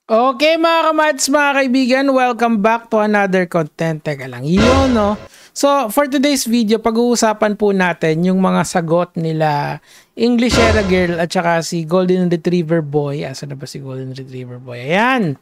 Okay mga kamads, mga kaibigan, welcome back to another content. Teka lang, yun no. So, for today's video, pag-uusapan po natin yung mga sagot nila Englishera Girl at saka si Golden Retriever Boy. Asa na ba si Golden Retriever Boy? Ayan!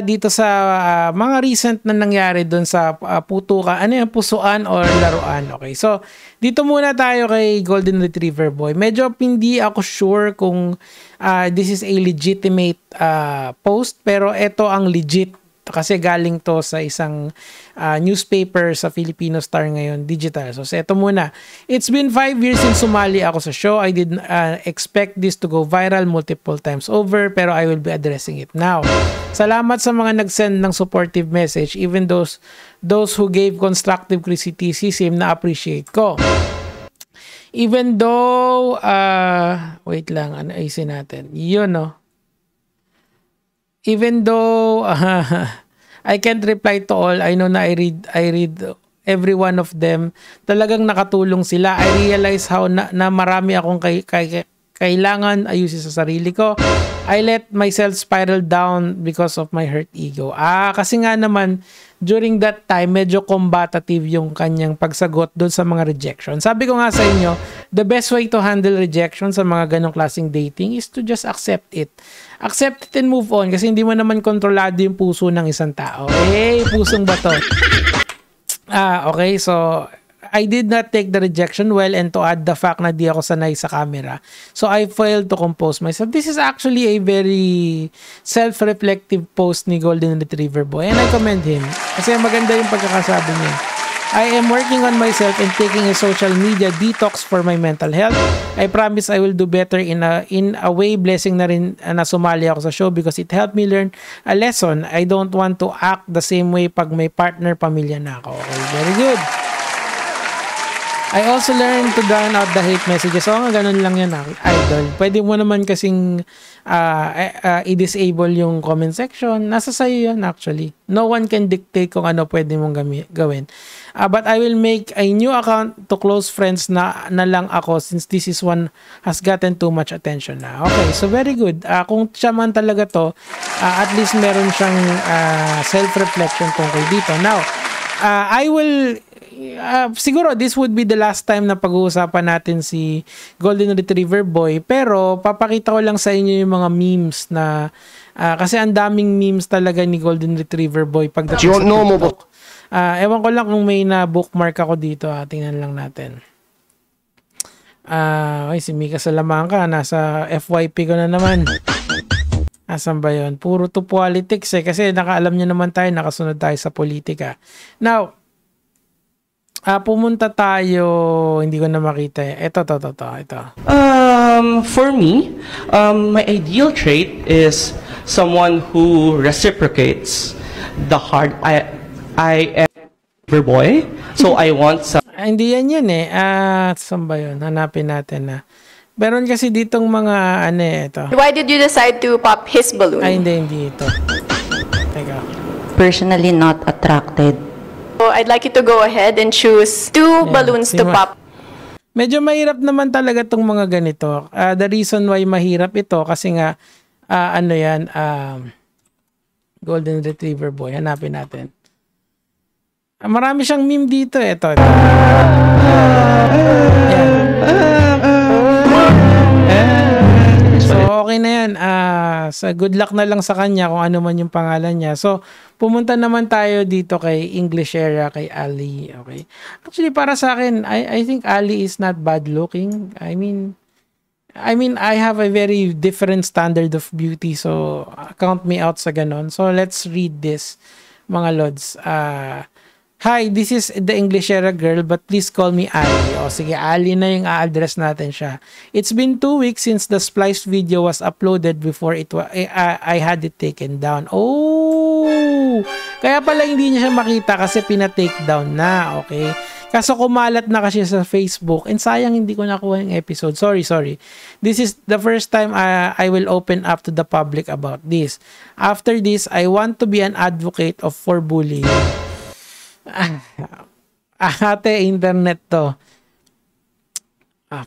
Dito sa mga recent na nangyari doon sa putukan, ano yung pusuan or laruan. Okay, so dito muna tayo kay Golden Retriever Boy. Medyo hindi ako sure kung this is a legitimate post, pero ito ang legit kasi galing to sa isang newspaper sa Filipino Star ngayon, digital. So ito muna. It's been 5 years since sumali ako sa show. I did expect this to go viral multiple times over, pero I will be addressing it now. Salamat sa mga nag-send ng supportive message, even those who gave constructive criticism na appreciate ko. Even though, wait lang, ano ayusin natin? Yun, no? Even though I can't reply to all, I know na I read every one of them. Talagang nakatulong sila. I realize how na marami akong kailangan ayusin sa sarili ko. I let myself spiral down because of my hurt ego. Kasi nga naman, during that time, medyo combative yung kanyang pagsagot doon sa mga rejection. Sabi ko nga sa inyo, the best way to handle rejection sa mga ganong klaseng dating is to just accept it. Accept it and move on kasi hindi mo naman kontrolado yung puso ng isang tao. Pusong ba to? Okay, so I did not take the rejection well, and to add the fact na di ako sanay sa camera. So I failed to compose myself. This is actually a very self-reflective post ni Golden Retriever Boy, and I commend him. Kasi maganda yung pagkakasabi niya. I am working on myself and taking a social media detox for my mental health. I promise I will do better in a way. Blessing na rin na sumali ako sa show because it helped me learn a lesson. I don't want to act the same way pag may partner, pamilya na ako. Okay, very good. I also learned to drown out the hate messages. So, ganun lang yan, idol. Pwede mo naman kasing i-disable yung comment section. Nasa sayo yan, actually. No one can dictate kung ano pwede mong gawin. But I will make a new account to close friends na lang ako since this is one has gotten too much attention na. Okay, so very good. Kung siya man talaga to, at least meron siyang self-reflection tungkol dito. Now, I will... siguro this would be the last time na pag-uusapan natin si Golden Retriever Boy, pero papakita ko lang sa inyo yung mga memes na kasi ang daming memes talaga ni Golden Retriever Boy pagdating sa TikTok. Ewan ko lang kung may na bookmark ako dito. Tingnan lang natin. Si Mika Salamanca nasa FYP ko na naman. Asan ba yun? Puro to politics kasi nakaalam nyo naman tayo, nakasunod tayo sa politika. Now, pumunta tayo, hindi ko na makita. Ito. For me, my ideal trait is someone who reciprocates the hard. I am a boy, so I want some. Hindi yan saan ba yun? Hanapin natin na. Meron kasi ditong mga ito. Why did you decide to pop his balloon? Hindi ito. Teka. Personally not attracted. So I'd like you to go ahead and choose two balloons to pop. Medyo mahirap naman talaga tong mga ganito. The reason why mahirap ito kasi nga Golden Retriever Boy. Hanapin natin. Marami siyang meme dito. Ito. So okay na yan. Good luck na lang sa kanya kung ano man yung pangalan niya. So pumunta naman tayo dito kay Englishera, kay Ali. Okay. Actually para sa akin, I think Ali is not bad looking. I mean I have a very different standard of beauty, so count me out sa ganon. So let's read this, mga lods. Hi, this is the Englishera girl, but please call me Ali. Sige, Ali na yung a-address natin siya. It's been 2 weeks since the spliced video was uploaded before I had it taken down. Kaya pala hindi niya siya makita kasi pina-take down na, okay? Kaso kumalat na kasi sa Facebook and sayang hindi ko nakuha yung episode. Sorry. This is the first time I will open up to the public about this. After this, I want to be an advocate for bullying. Ate, internet to.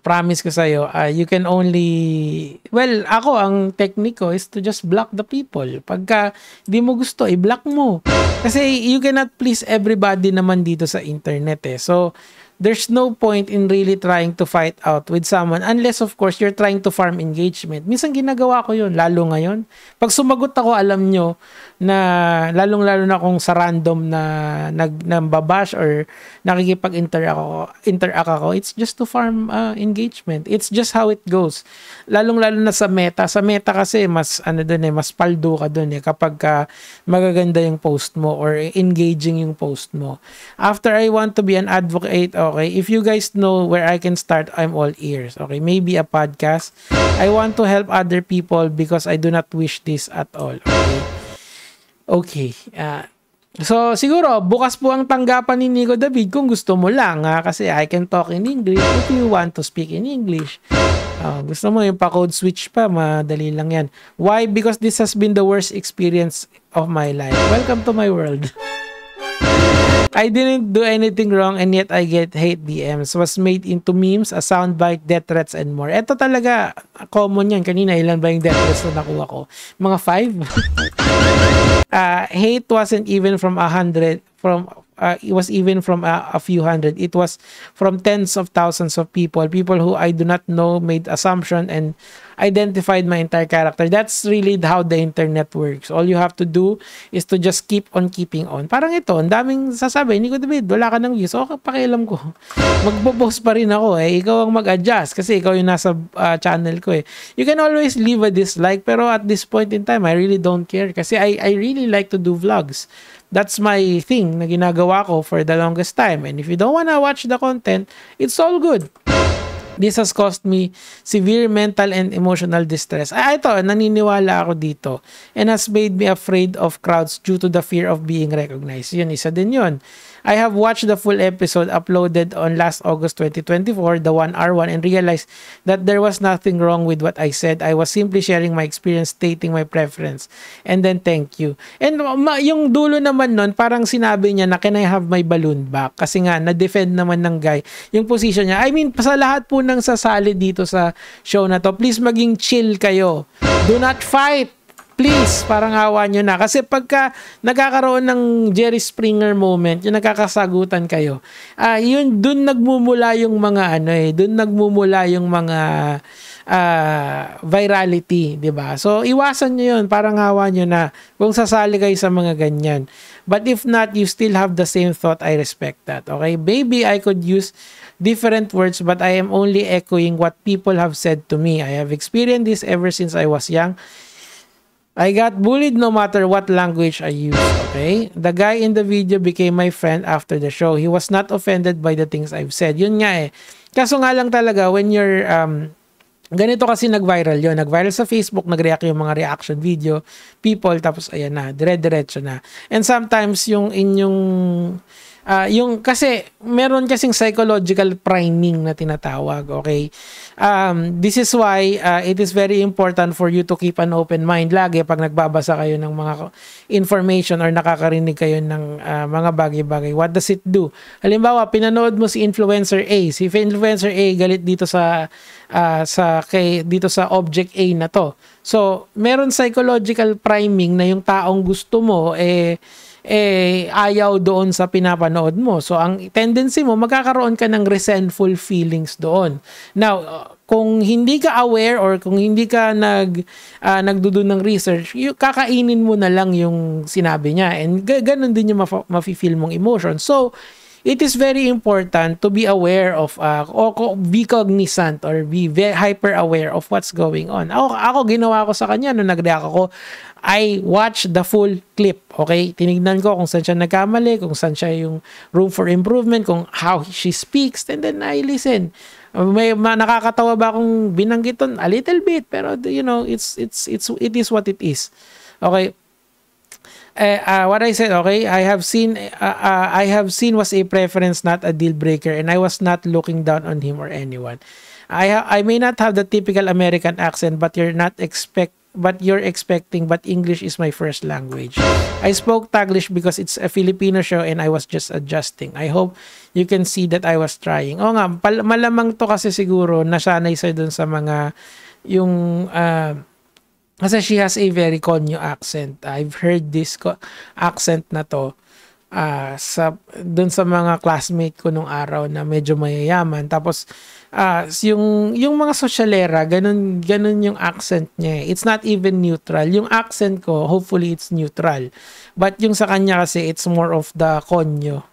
promise ko sa'yo, you can only, well, ako, ang technique ko is to just block the people. Pagka di mo gusto, i-block mo. Kasi you cannot please everybody naman dito sa internet eh. So, there's no point in really trying to fight out with someone unless of course you're trying to farm engagement. Minsan ginagawa ko yun, lalo ngayon. Pag sumagot ako, alam nyo na lalong-lalo na kung sa random na nambabash or interact ako, it's just to farm engagement. It's just how it goes. Lalong-lalo na sa meta. Sa meta kasi mas mas paldo ka dun kapag magaganda yung post mo or engaging yung post mo. After I want to be an advocate, okay, if you guys know where I can start, I'm all ears. Okay, maybe a podcast. I want to help other people because I do not wish this at all. Okay. So, siguro, bukas po ang tanggapan ni Nico David kung gusto mo lang. Kasi I can talk in English if you want to speak in English. Gusto mo yung pa-code switch pa, madali lang yan. Why? Because this has been the worst experience of my life. Welcome to my world. I didn't do anything wrong and yet I get hate DMs. Was made into memes, a soundbite, death threats, and more. Ito talaga, common yan. Kanina, ilan ba yung death threats na nakuha ko? Mga 5? Hate wasn't even from 100, it was even from a few hundred. It was from tens of thousands of people who I do not know made assumption and identified my entire character. That's really how the internet works. All you have to do is to just keep on keeping on. Parang ito, ang daming sasabi, Nico David, wala ka ng views. Okay, pakialam ko. Magpo-post pa rin ako eh. Ikaw ang mag-adjust kasi ikaw yung nasa channel ko eh. You can always leave a dislike pero at this point in time, I really don't care kasi I really like to do vlogs. That's my thing na ginagawa ko for the longest time. And if you don't wanna watch the content, it's all good. This has caused me severe mental and emotional distress. Ito, naniniwala ako dito. And has made me afraid of crowds due to the fear of being recognized. Yun, isa din yun. I have watched the full episode uploaded on last August 2024, the 1-hour one, and realized that there was nothing wrong with what I said. I was simply sharing my experience, stating my preference. And then, thank you. And yung dulo naman nun, parang sinabi niya na, can I have my balloon back? Kasi nga, na-defend naman ng guy yung position niya. I mean, sa lahat po ng sasali dito sa show na to, please maging chill kayo. Do not fight. Please, parang awa nyo na. Kasi pagka nagkakaroon ng Jerry Springer moment, yung nagkakasagutan kayo, yun, dun nagmumula yung mga dun nagmumula yung mga virality, di ba? So, iwasan nyo yun. Parang awa nyo na kung sasali kayo sa mga ganyan. But if not, you still have the same thought, I respect that. Okay? Maybe I could use different words, but I am only echoing what people have said to me. I have experienced this ever since I was young. I got bullied no matter what language I used, okay? The guy in the video became my friend after the show. He was not offended by the things I've said. Yun nga eh. Kaso nga lang talaga, when you're, ganito kasi nag-viral yun. Nag-viral sa Facebook, nag-react yung mga reaction video, people, tapos ayan na, dire-diretso na. And sometimes yung inyong, yung kasi meron kasing psychological priming na tinatawag, okay? This is why it is very important for you to keep an open mind lagi pag nagbabasa kayo ng mga information or nakakarinig kayo ng mga bagay-bagay. What does it do? Halimbawa, pinanood mo si influencer A. Si influencer A galit dito dito sa object A na to. So, meron psychological priming na yung taong gusto mo ayaw doon sa pinapanood mo. So, ang tendency mo, magkakaroon ka ng resentful feelings doon. Now, kung hindi ka aware or kung hindi ka nagdudun ng research, kakainin mo na lang yung sinabi niya. And ganun din yung mafe-feel mong emotion. So, it is very important to be aware of, or be cognizant or be hyper aware of what's going on. Ako ginawa ko sa kanya nung nag-react ako, I watched the full clip, okay? Tinignan ko kung saan siya nagkamali, kung saan siya yung room for improvement, kung how she speaks, and then I listen. May nakakatawa ba akong binanggit doon? A little bit, pero you know, it is what it is. Okay? What I said, okay, I have seen was a preference, not a deal breaker, and I was not looking down on him or anyone. I may not have the typical American accent, but you're not but you're expecting, but English is my first language. I spoke Taglish because it's a Filipino show and I was just adjusting. I hope you can see that I was trying. Oo nga, malamang to kasi siguro nasanay sa dun sa mga yung kasi she has a very Konyo accent. I've heard this accent na to dun sa mga classmate ko nung araw na medyo mayayaman. Tapos yung mga sosyalera, ganun yung accent niya. It's not even neutral. Yung accent ko, hopefully it's neutral. But yung sa kanya kasi, it's more of the Konyo,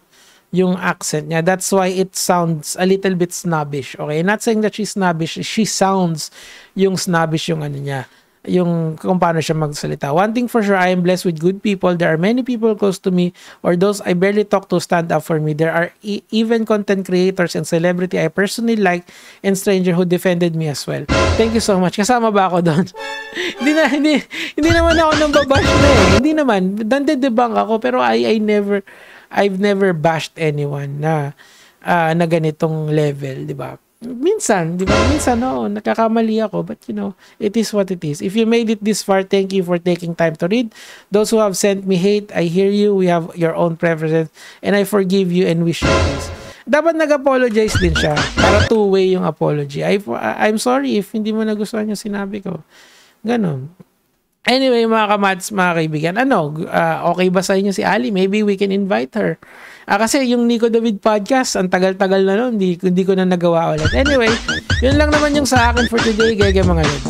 yung accent niya. That's why it sounds a little bit snobbish. Okay, not saying that she's snobbish. She sounds yung snobbish yung ano niya, yung kung paano siya magsalita. One thing for sure, I am blessed with good people. There are many people close to me or those I barely talk to stand up for me. There are even content creators and celebrity I personally like and stranger who defended me as well. Thank you so much. Kasama ba ako doon? hindi naman ako nang babash na eh. Hindi naman. Nandedebunk ako pero I've never bashed anyone na ganitong level, di ba? Minsan, di ba? Minsan, nakakamali ako. But, it is what it is. If you made it this far, thank you for taking time to read. Those who have sent me hate, I hear you. We have your own preferences. And I forgive you and wish you peace. Dapat nag-apologize din siya. Para two-way yung apology. I'm sorry if hindi mo nagustuhan yung sinabi ko. Ganon. Anyway, mga kamads, mga kaibigan, okay ba sa inyo si Ali? Maybe we can invite her. Kasi yung Nico David podcast, ang tagal-tagal na nun, hindi ko na nagawa ulit. Anyway, yun lang naman yung sa akin for today, mga lods.